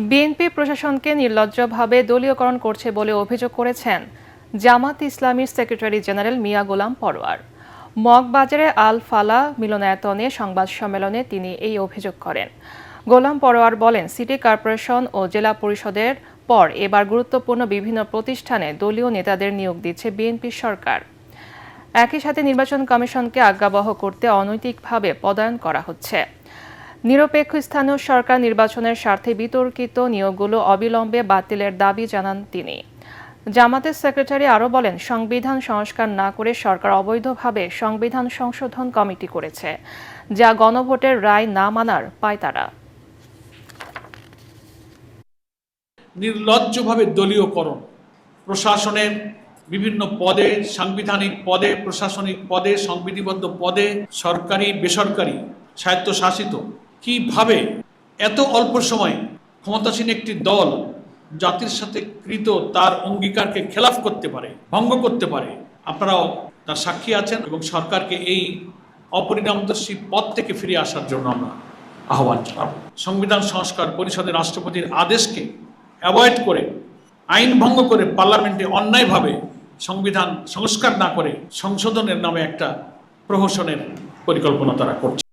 BNP প্রশাসনকে নির্লজ্জভাবে দলীয়করণ করছে বলে অভিযোগ করেছেন জামাত ইসলামীর সেক্রেটারি জেনারেল মিয়া গোলাম পরোয়ার। মগবাজারে আল ফালাহ মিলনায়তনে সংবাদ সম্মেলনে তিনি এই অভিযোগ করেন। গোলাম পরোয়ার বলেন, সিটি কর্পোরেশন ও জেলা পরিষদের পর এবার গুরুত্বপূর্ণ বিভিন্ন প্রতিষ্ঠানে দলীয় নেতাদের নিয়োগ দিচ্ছে বিএনপি সরকার। একই সাথে নির্বাচন কমিশনকে আজ্ঞাবহ করতে অনৈতিকভাবে পদায়ন করা হচ্ছে। নিরপেক্ষ স্থানীয় সরকার নির্বাচনের স্বার্থে বিতর্কিত নিয়োগগুলো অবিলম্বে বাতিলের দাবি জানান তিনি। জামাতের সেক্রেটারি আরও বলেন, সংবিধান সংস্কার না করে সরকার অবৈধভাবে সংবিধান সংশোধন কমিটি করেছে, যা গণভোটের রায় না মানার পায়তারা। নির্লজ্জভাবে দলীয়করণ, প্রশাসনের বিভিন্ন পদে, সাংবিধানিক পদে, প্রশাসনিক পদে, সংবিধিবদ্ধ পদে, সরকারি বেসরকারি স্বায়ত্তশাসিত, কিভাবে এত অল্প সময়ে ক্ষমতাসীন একটি দল জাতির সাথে কৃত তার অঙ্গীকারকে খেলাফ করতে পারে, ভঙ্গ করতে পারে, আপনারাও তার সাক্ষী আছেন। এবং সরকারকে এই অপরিণামদর্শী পথ থেকে ফিরে আসার জন্য আমরা আহ্বান জানাব। সংবিধান সংস্কার পরিষদের রাষ্ট্রপতির আদেশকে অ্যাভয়েড করে, আইন ভঙ্গ করে, পার্লামেন্টে অন্যায়ভাবে সংবিধান সংস্কার না করে সংশোধনের নামে একটা প্রহসনের পরিকল্পনা তারা করছে।